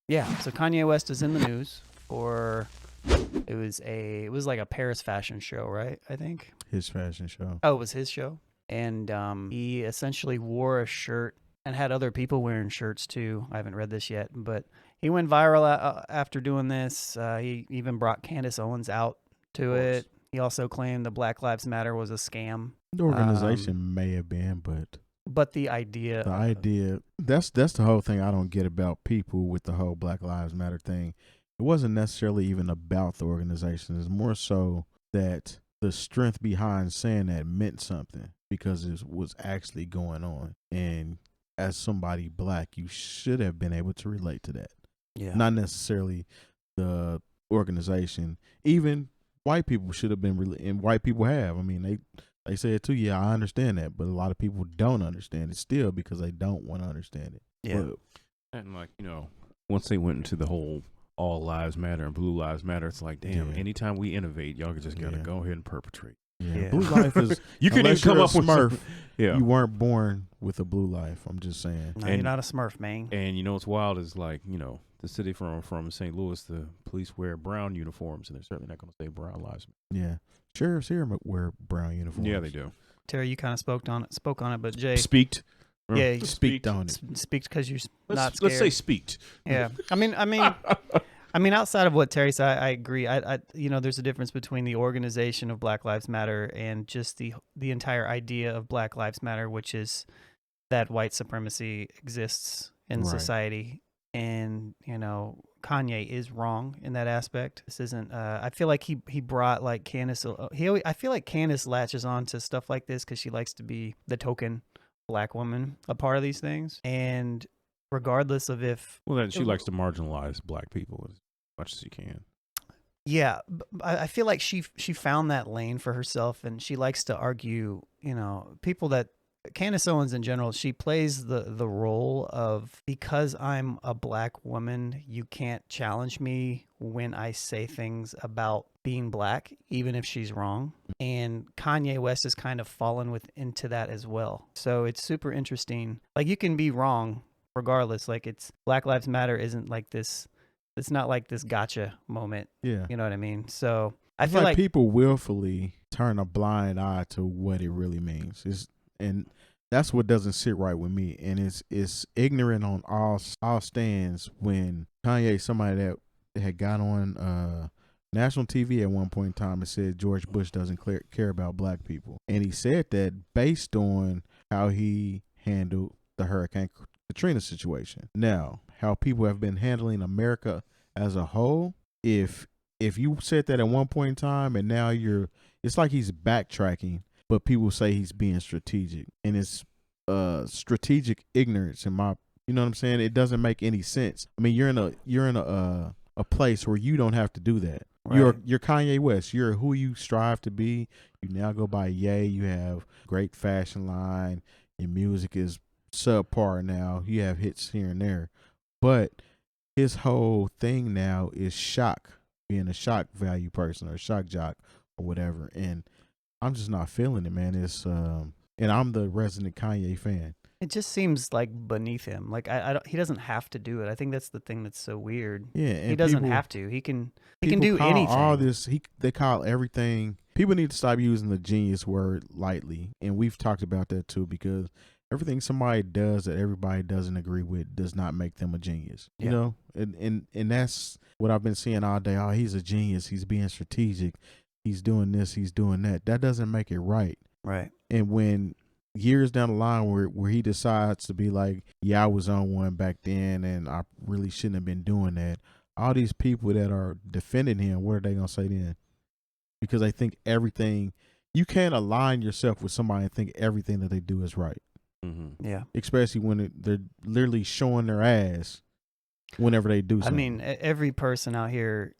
Yeah, so Kanye West is in the news for it was like a Paris fashion show, right? I think. His fashion show. Oh, it was his show. And he essentially wore a shirt and had other people wearing shirts too. I haven't read this yet, but he went viral after doing this. He even brought Candace Owens out to it. He also claimed the Black Lives Matter was a scam. The organization may have been, but the idea, that's the whole thing I don't get about people with the whole Black Lives Matter thing. It wasn't necessarily even about the organization. It's more so that the strength behind saying that meant something because it was actually going on. And as somebody black, you should have been able to relate to that. Yeah. Not necessarily the organization. Even white people should have been, and white people have. I mean, they say it too. Yeah, I understand that. But a lot of people don't understand it still because they don't want to understand it. Yeah. But, and like, once they went into the whole all lives matter and blue lives matter, it's like, damn, anytime we innovate, y'all just got to go ahead and perpetrate. Yeah. Blue life is, you can even come up with Smurf. Yeah. You weren't born with a blue life. I'm just saying. No, you're not a Smurf, man. And what's wild is like, the city from St. Louis, the police wear brown uniforms, and they're certainly not going to say brown lives matter. Yeah. Sheriffs here wear brown uniforms. Yeah, they do. Terry, you kind of spoke on it, but Jay speaked. Yeah, you speaked on it. Speaked because you're not scared. Let's say speaked. Yeah, I mean, outside of what Terry said, I agree. There's a difference between the organization of Black Lives Matter and just the entire idea of Black Lives Matter, which is that white supremacy exists in society. And, Kanye is wrong in that aspect. This isn't, I feel like he brought like Candace, I feel like Candace latches on to stuff like this because she likes to be the token black woman a part of these things. And regardless of if... Well, then she likes to marginalize black people as much as she can. Yeah, I feel like she found that lane for herself, and she likes to argue, people that... Candace Owens in general, she plays the role of, because I'm a black woman, you can't challenge me when I say things about being black, even if she's wrong. And Kanye West has kind of fallen into that as well. So it's super interesting. Like, you can be wrong regardless. Like, it's Black Lives Matter isn't like this. It's not like this gotcha moment. Yeah. You know what I mean? So I feel like people willfully turn a blind eye to what it really means. And that's what doesn't sit right with me. And it's ignorant on all stands when Kanye, somebody that had got on national TV at one point in time and said George Bush doesn't care about black people. And he said that based on how he handled the Hurricane Katrina situation. Now, how people have been handling America as a whole, if you said that at one point in time and now it's like he's backtracking. But people say he's being strategic, and it's strategic ignorance in my, you know what I'm saying? It doesn't make any sense. I mean, you're in a place where you don't have to do that. Right. You're Kanye West. You're who you strive to be. You now go by Ye. You have great fashion line. Your music is subpar now. You have hits here and there, but his whole thing now is being a shock value person or a shock jock or whatever, and I'm just not feeling it, man. It's and I'm the resident Kanye fan. It just seems like beneath him. Like he doesn't have to do it. I think that's the thing that's so weird. Yeah, and he doesn't have to. He can do anything. All this, they call everything. People need to stop using the genius word lightly, and we've talked about that too, because everything somebody does that everybody doesn't agree with does not make them a genius. You know, and that's what I've been seeing all day. Oh, he's a genius. He's being strategic. He's doing this, he's doing that. That doesn't make it right. Right. And when years down the line where he decides to be like, yeah, I was on one back then and I really shouldn't have been doing that. All these people that are defending him, what are they going to say then? Because they think everything, you can't align yourself with somebody and think everything that they do is right. Mm-hmm. Yeah. Especially when they're literally showing their ass whenever they do something. I mean, every person out here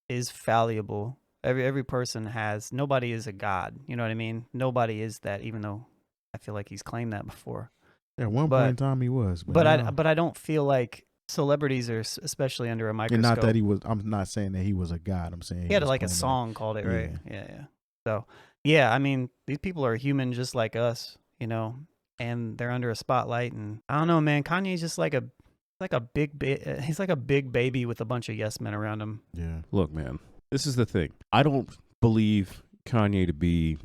is fallible. Every person has, nobody is a god. You know what I mean? Nobody is that, even though I feel like he's claimed that before. Yeah, at one point in time he was. But I don't feel like celebrities are, especially under a microscope. And not that he was, I'm not saying that he was a god. I'm saying he had like a song called it, right? Yeah. So, yeah, I mean, these people are human just like us, and they're under a spotlight. And I don't know, man, Kanye's just like Like a he's like a big baby with a bunch of yes men around him. Yeah. Look, man, this is the thing. I don't believe Kanye to be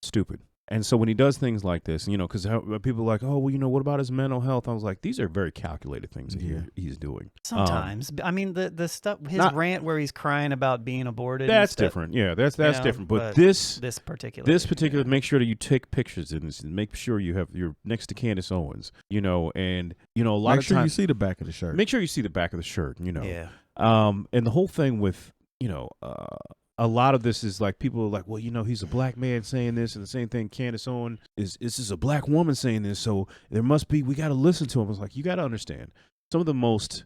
stupid. And so when he does things like this, you know, because people are like, oh, well, you know, what about his mental health? I was like, these are very calculated things that he's doing. Sometimes. I mean, the stuff, his rant where he's crying about being aborted. That's different. Yeah, that's different. But this particular, make sure that you take pictures and make sure you're next to Candace Owens, you know, and, you know, a lot of times. Make sure you see the back of the shirt. Make sure you see the back of the shirt, you know. Yeah. And the whole thing with, you know, a lot of this is like people are like, well, you know, he's a black man saying this, and the same thing Candace Owens is a black woman saying this, so we got to listen to him. It's like, you got to understand, some of the most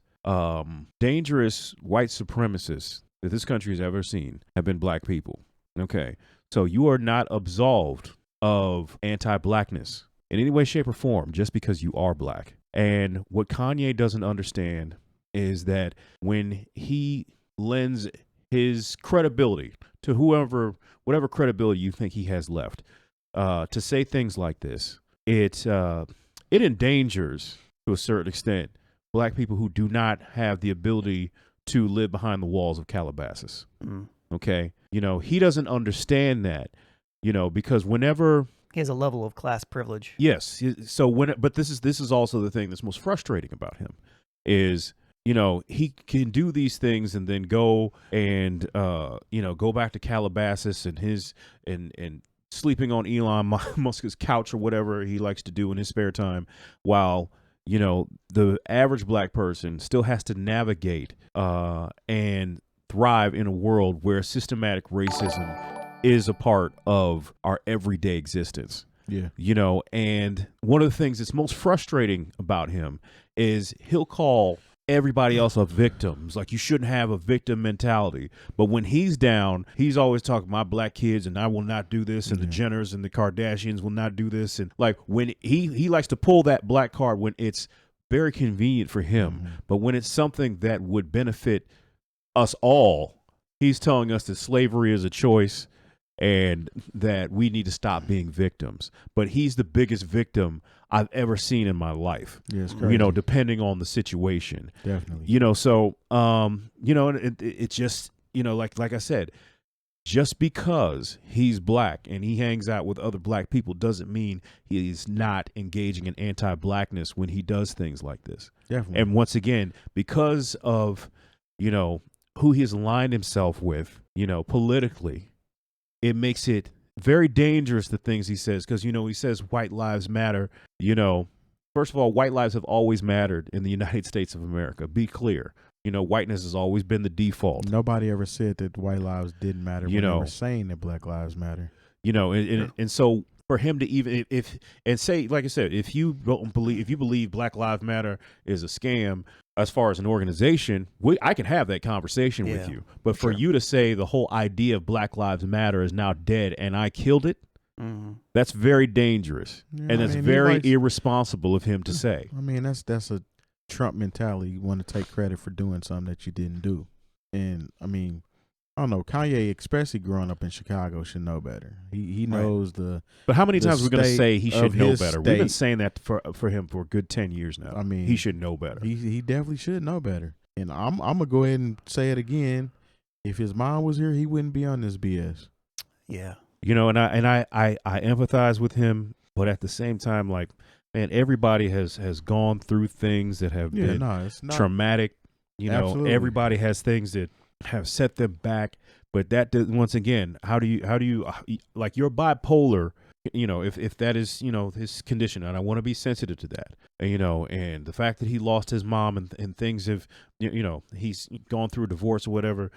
dangerous white supremacists that this country has ever seen have been black people. Okay, so you are not absolved of anti-blackness in any way, shape, or form just because you are black. And what Kanye doesn't understand is that when he lends his credibility to whatever credibility you think he has left, to say things like this, it endangers to a certain extent black people who do not have the ability to live behind the walls of Calabasas. Okay, you know, he doesn't understand that, you know, because whenever he has a level of class privilege. Yes, so but this is also the thing that's most frustrating about him is, you know, he can do these things and then go and, you know, go back to Calabasas and sleeping on Elon Musk's couch or whatever he likes to do in his spare time, while, you know, the average black person still has to navigate and thrive in a world where systematic racism is a part of our everyday existence. Yeah. You know, and one of the things that's most frustrating about him is he'll call everybody else a victim. It's like, you shouldn't have a victim mentality. But when he's down, he's always talking, my black kids, and I will not do this, and the Jenners and the Kardashians will not do this. And like, when he likes to pull that black card when it's very convenient for him, but when it's something that would benefit us all, he's telling us that slavery is a choice and that we need to stop being victims. But he's the biggest victim I've ever seen in my life. Yeah, it's you crazy. know, depending on the situation. Definitely. You know, so you know, it just, you know, like I said, just because he's black and he hangs out with other black people doesn't mean he's not engaging in anti-blackness when he does things like this. Definitely. And once again, because of, you know, who he has aligned himself with, you know, politically, it makes it very dangerous, the things he says, because, you know, he says white lives matter. You know, first of all, white lives have always mattered in the United States of America. Be clear. You know, whiteness has always been the default. Nobody ever said that white lives didn't matter. You know, they were saying that black lives matter. You know, and so for him to even say, like I said, if you believe Black Lives Matter is a scam as far as an organization, I can have that conversation with you. But for you to say the whole idea of Black Lives Matter is now dead and I killed it, that's very dangerous. Yeah, and that's very irresponsible of him to say. I mean, that's a Trump mentality. You want to take credit for doing something that you didn't do. And I mean, I don't know, Kanye, especially growing up in Chicago, should know better. He knows the. But how many times are we going to say he should know better? State. We've been saying that for him for a good 10 years now. I mean, he should know better. He definitely should know better. And I'm gonna go ahead and say it again. If his mom was here, he wouldn't be on this BS. Yeah. You know, and I empathize with him, but at the same time, like, man, everybody has gone through things that have been traumatic. You know, absolutely. Everybody has things that have set them back. But that, once again, how do you like, you're bipolar, you know, if that is, you know, his condition, and I want to be sensitive to that, you know, and the fact that he lost his mom and things have, you know, he's gone through a divorce or whatever.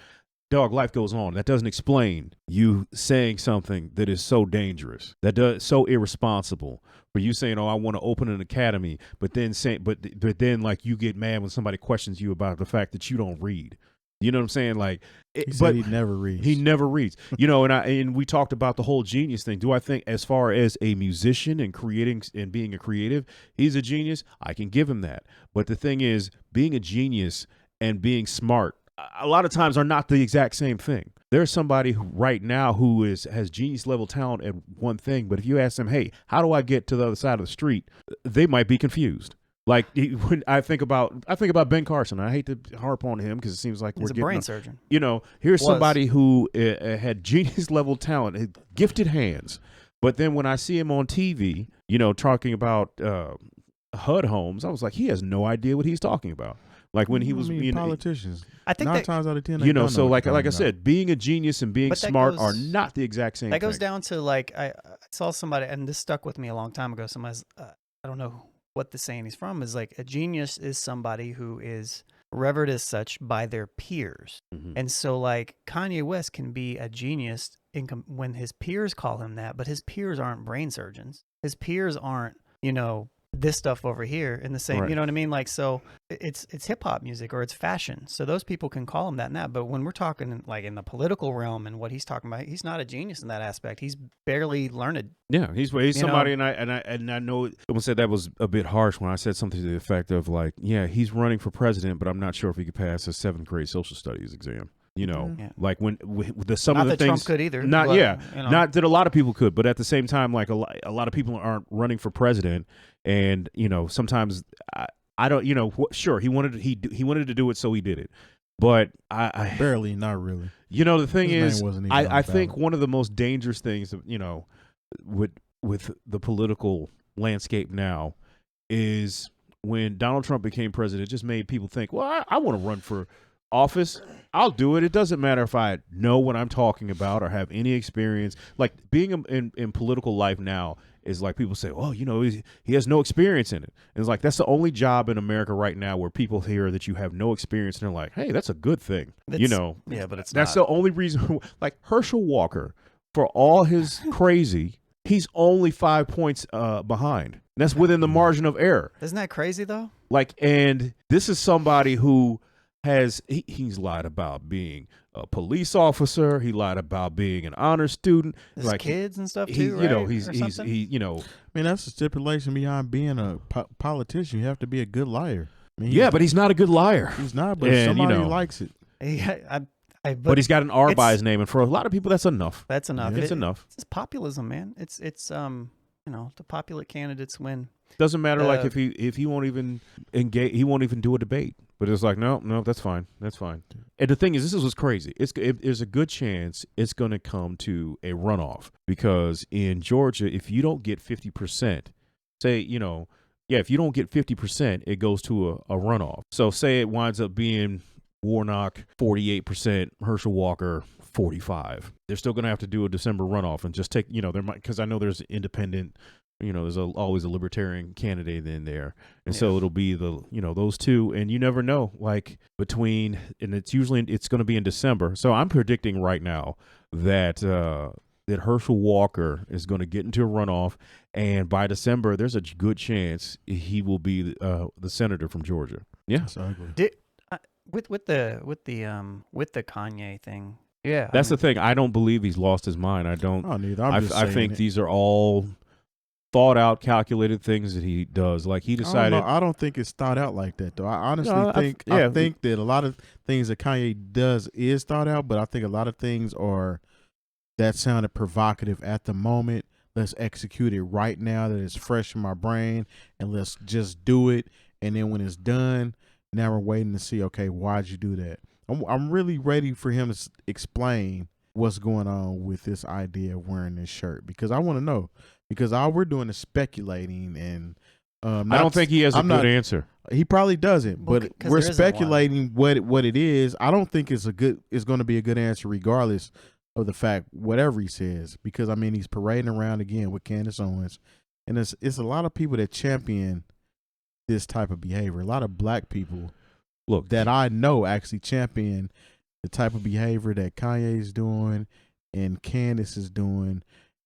Dog, life goes on. That doesn't explain you saying something that is so dangerous, so irresponsible. For you saying, "Oh, I want to open an academy," but then but then like you get mad when somebody questions you about the fact that you don't read. You know what I'm saying? Like, but he never reads. He never reads. You know, and we talked about the whole genius thing. Do I think, as far as a musician and creating and being a creative, he's a genius? I can give him that. But the thing is, being a genius and being smart, a lot of times, are not the exact same thing. There's somebody right now who has genius level talent at one thing, but if you ask them, hey, how do I get to the other side of the street? They might be confused. Like when I think about Ben Carson. I hate to harp on him because it seems like He's a brain surgeon. You know, here's somebody who had genius level talent, had gifted hands, but then when I see him on TV, you know, talking about HUD homes, I was like, he has no idea what he's talking about. Like when he was being politicians, I think 9 times out of 10, you know. So like I said, being a genius and being smart are not the exact same. That goes thing. down to like I saw somebody, and this stuck with me a long time ago. Somebody's I don't know what the saying is from, is like a genius is somebody who is revered as such by their peers. And so like Kanye West can be a genius when his peers call him that, but his peers aren't brain surgeons. His peers aren't, you know, this stuff over here in the same, you know what I mean? Like, so it's hip hop music or it's fashion. So those people can call him that and that. But when we're talking like in the political realm and what he's talking about, he's not a genius in that aspect. He's barely learned. Yeah, he's somebody, and I know someone said that was a bit harsh when I said something to the effect of like, yeah, he's running for president, but I'm not sure if he could pass a 7th grade social studies exam. You know, like when some of the things Trump could either. Not but, you know. Not that a lot of people could, but at the same time, like a lot of people aren't running for president, and you know, sometimes I don't, you know, sure he wanted to do it, so he did it, but I barely, not really. You know, the thing is, I think ballot. one of the most dangerous things, you know, with the political landscape now is when Donald Trump became president, it just made people think, well, I want to run for office. I'll do it. It doesn't matter if I know what I'm talking about or have any experience. Like being in political life now is like people say, oh, you know, he has no experience in it. And it's like, that's the only job in America right now where people hear that you have no experience and they're like, hey, that's a good thing. You know, yeah, but that's the only reason. Like Herschel Walker, for all his crazy, he's only 5 points behind. That's within the margin of error. Isn't that crazy though? Like, and this is somebody who he's lied about being a police officer. He lied about being an honor student. His like kids and stuff too, right? You know, he you know. I mean, that's the stipulation behind being a politician. You have to be a good liar. I mean, yeah, but he's not a good liar. He's not, but somebody likes it. Yeah, but he's got an R by his name, and for a lot of people, that's enough. That's enough. Yeah. It's enough. It's populism, man. It's you know, the popular candidates win. Doesn't matter like if he won't even engage, he won't even do a debate. But it's like, no, that's fine. That's fine. And the thing is, this is what's crazy. There's a good chance it's going to come to a runoff because in Georgia, if you don't get 50%, say, you know, if you don't get 50%, it goes to a runoff. So say it winds up being Warnock 48%, Herschel Walker 45. They're still going to have to do a December runoff and just take, you know, because I know there's independent. You know, there's always a libertarian candidate in there. And so it'll be those two. And you never know, like and it's going to be in December. So I'm predicting right now that Herschel Walker is going to get into a runoff. And by December, there's a good chance he will be the senator from Georgia. Yeah. That's ugly. With the Kanye thing. Yeah. That's the thing. I don't believe he's lost his mind. I don't. Oh, neither. I think these are all thought out, calculated things that he does. Like he decided. I don't think it's thought out like that, though. I honestly think that a lot of things that Kanye does is thought out, but I think a lot of things are that sounded provocative at the moment. Let's execute it right now that it's fresh in my brain, and let's just do it. And then when it's done, now we're waiting to see, okay, why'd you do that? I'm really ready for him to explain what's going on with this idea of wearing this shirt, because I want to know. Because all we're doing is speculating, and I don't think he has a good answer. He probably doesn't, but we're speculating what it is. I don't think it's going to be a good answer, regardless of the fact whatever he says. Because I mean, he's parading around again with Candace Owens, and it's a lot of people that champion this type of behavior. A lot of black people, that I know actually champion the type of behavior that Kanye is doing and Candace is doing.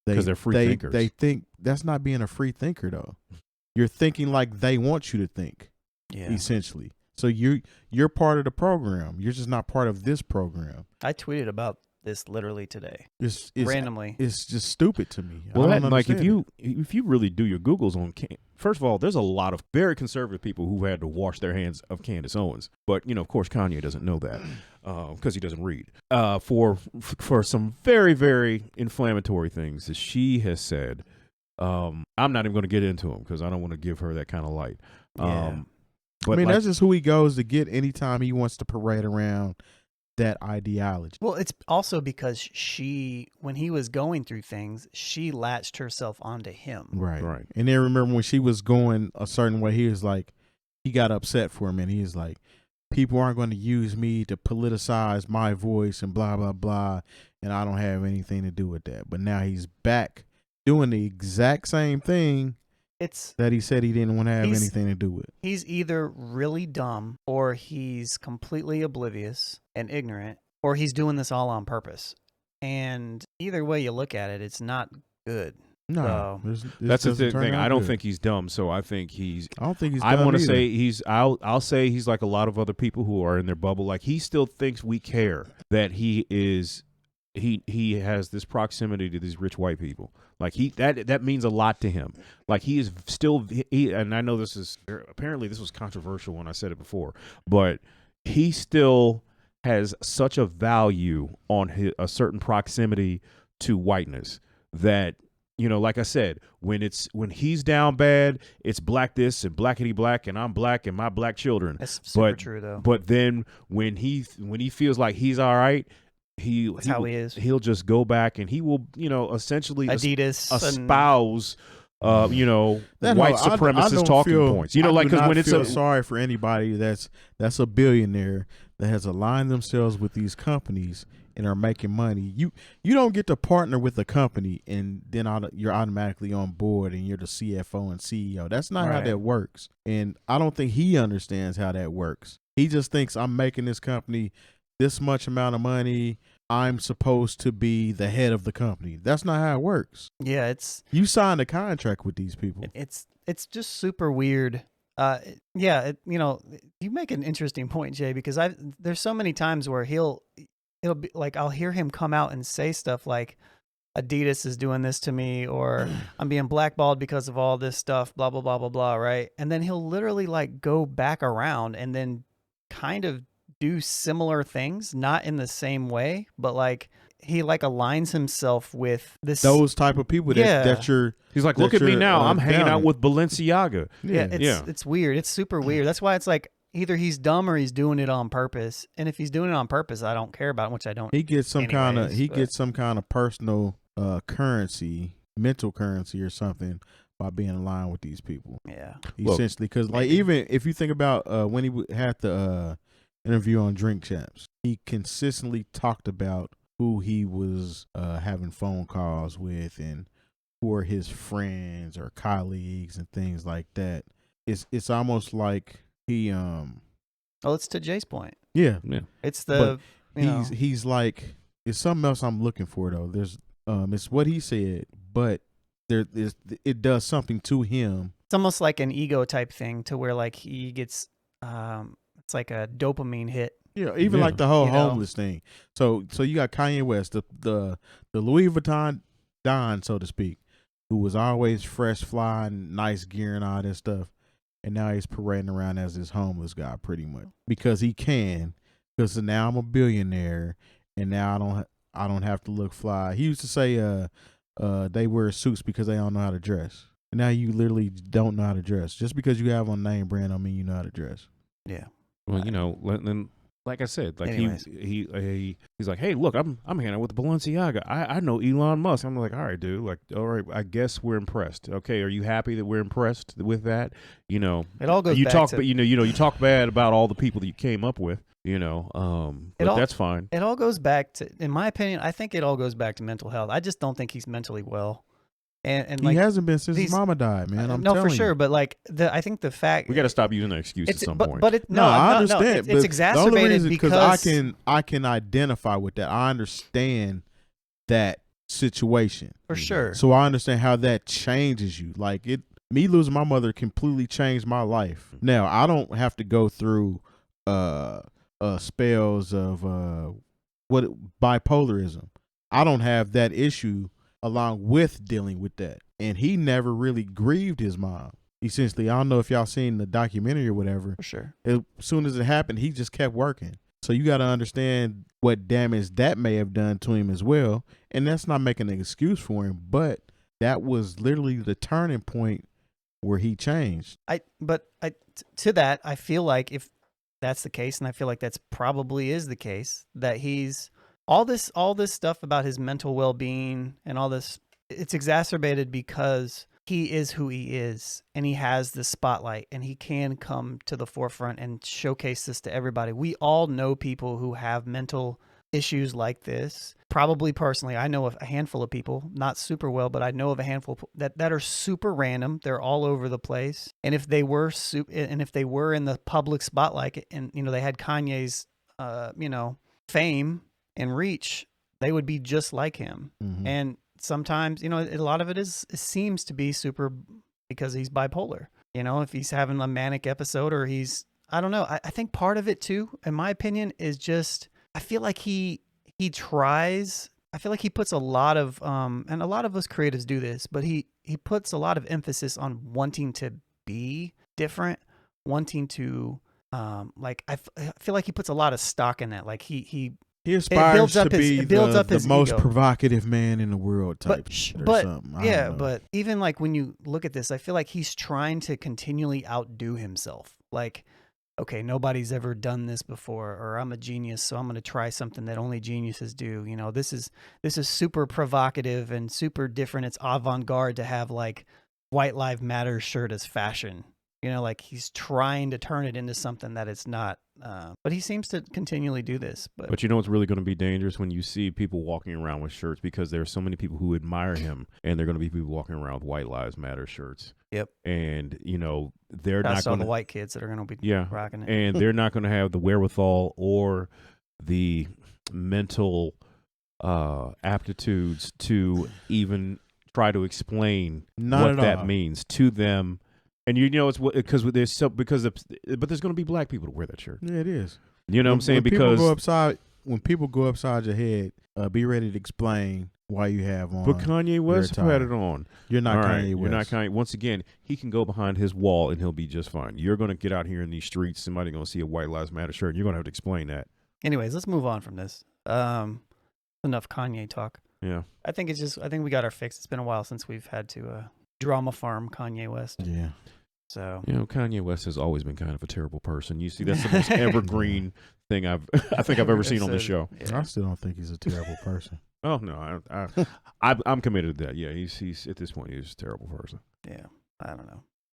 Because they're free thinkers. They think that's not being a free thinker, though. You're thinking like they want you to think, essentially. So you're part of the program. You're just not part of this program. I tweeted about this literally today. It's randomly. It's just stupid to me. Well, like if you really do your Googles on, first of all, there's a lot of very conservative people who had to wash their hands of Candace Owens, but of course Kanye doesn't know that because he doesn't read. For some very, very inflammatory things that she has said. I'm not even going to get into them because I don't want to give her that kind of light. Yeah. But I mean, like, that's just who he goes to get anytime he wants to parade around that ideology. Well, it's also because when he was going through things, she latched herself onto him. Right. Right. And then remember when she was going a certain way, he was like, he got upset for him, and he was like, people aren't going to use me to politicize my voice and blah, blah, blah, and I don't have anything to do with that. But now he's back doing the exact same thing that he said he didn't want to have anything to do with. He's either really dumb, or he's completely oblivious and ignorant, or he's doing this all on purpose. And either way you look at it, it's not good. No, that's the thing. I don't think he's dumb, so I think he's. I don't think he's. I want to either. say he's. I'll say he's like a lot of other people who are in their bubble. Like, he still thinks we care that he is. He has this proximity to these rich white people. Like, that means a lot to him. Like, he is still. And I know this is apparently this was controversial when I said it before, but he still has such a value on a certain proximity to whiteness that. You know, like I said, when he's down bad, it's black this and blackity black, and I'm black and my black children. That's super true, though. But then when he feels like he's all right, that's how he is. He'll just go back and he will, essentially Adidas espouse, white supremacist talking points. You know, like, because when it's sorry for anybody that's a billionaire that has aligned themselves with these companies and are making money. You don't get to partner with a company and then you're automatically on board and you're the CFO and CEO. That's not how that works. And I don't think he understands how that works. He just thinks, I'm making this company this much amount of money, I'm supposed to be the head of the company. That's not how it works. Yeah, you signed a contract with these people. It's just super weird. You make an interesting point, Jay, because there's so many times where it'll be like, I'll hear him come out and say stuff like, Adidas is doing this to me, or I'm being blackballed because of all this stuff, blah, blah, blah, blah, blah, right? And then he'll literally like go back around and then kind of do similar things, not in the same way, but like he like aligns himself with those type of people that you're. He's like, look at me now, I'm hanging out with Balenciaga. It's weird. It's super weird. That's why it's like, either he's dumb or he's doing it on purpose. And if he's doing it on purpose, I don't care about it, which I don't. He gets some kind of personal currency, mental currency or something by being aligned with these people. Yeah. Essentially, because like even if you think about when he had the interview on Drink Champs, he consistently talked about who he was having phone calls with and who are his friends or colleagues and things like that. It's almost like he it's to Jay's point. Yeah. It's he's like, it's something else I'm looking for though. There's it's what he said, but it does something to him. It's almost like an ego type thing to where like he gets it's like a dopamine hit. Yeah, even like the whole homeless thing. So you got Kanye West, the Louis Vuitton Don, so to speak, who was always fresh, flying, nice gear and all that stuff. And now he's parading around as this homeless guy pretty much because he can. Because now I'm a billionaire and now I don't have to look fly. He used to say they wear suits because they don't know how to dress. And now you literally don't know how to dress. Just because you have a name brand don't mean you know how to dress. Yeah. Well, then like I said, like he's like, hey, look, I'm hanging out with Balenciaga. I know Elon Musk. I'm like, all right, dude. Like, all right, I guess we're impressed. Okay, are you happy that we're impressed with that? It all goes. You back talk, to, but you talk bad about all the people that you came up with. But that's fine. It all goes back to, in my opinion, I think it all goes back to mental health. I just don't think he's mentally well. And like, he hasn't been since his mama died, man. I'm telling for sure. you. But like I think the fact we got to stop using that excuse at some point. But I understand. It's exacerbated because I can identify with that. I understand that situation for sure. So I understand how that changes you. Like me losing my mother completely changed my life. Now I don't have to go through spells of bipolarism. I don't have that issue along with dealing with that. And he never really grieved his mom. Essentially, I don't know if y'all seen the documentary or whatever. For sure. As soon as it happened, he just kept working. So you got to understand what damage that may have done to him as well. And that's not making an excuse for him, but that was literally the turning point where he changed. To that, I feel like if that's the case, and I feel like that's probably is the case, that he's all this stuff about his mental well-being and all this, it's exacerbated because he is who he is, and he has the spotlight, and he can come to the forefront and showcase this to everybody. We all know people who have mental issues like this. Probably personally, I know of a handful of people, not super well, but I know of a handful that are super random. They're all over the place. And if they were in the public spotlight, and they had Kanye's fame and reach, they would be just like him. Mm-hmm. And sometimes, a lot of it seems to be super because he's bipolar. If he's having a manic episode, or I don't know. I think part of it too, in my opinion, is just, I feel like he tries, I feel like he puts a lot of, and a lot of us creatives do this, but he puts a lot of emphasis on wanting to be different, wanting to, I feel like he puts a lot of stock in that. Like he aspires to be the most ego. Provocative man in the world type shit or something. But even like when you look at this, I feel like he's trying to continually outdo himself. Like, okay, nobody's ever done this before, or I'm a genius, so I'm going to try something that only geniuses do. This is super provocative and super different. It's avant-garde to have like White Lives Matter shirt as fashion. Like he's trying to turn it into something that it's not. But he seems to continually do this. But you know what's really going to be dangerous when you see people walking around with shirts, because there are so many people who admire him, and they're going to be people walking around with White Lives Matter shirts. Yep. And they're not going to, the white kids that are going to be rocking it, and they're not going to have the wherewithal or the mental aptitudes to even try to explain what that means to them. And it's because but there's going to be black people to wear that shirt. Yeah, it is. You know what I'm saying? Because when people go upside your head, be ready to explain why you have on. But Kanye West had it on. You're not Kanye West. You're not Kanye. Once again, he can go behind his wall and he'll be just fine. You're going to get out here in these streets. Somebody's going to see a White Lives Matter shirt, and you're going to have to explain that. Anyways, let's move on from this. Enough Kanye talk. Yeah. I think we got our fix. It's been a while since we've had to drama farm Kanye West. Yeah. So Kanye West has always been kind of a terrible person. You see, that's the most evergreen thing I think I've ever seen on this show. Yeah. I still don't think he's a terrible person. Oh no, I'm committed to that. Yeah, he's at this point he's a terrible person. Yeah, I don't know.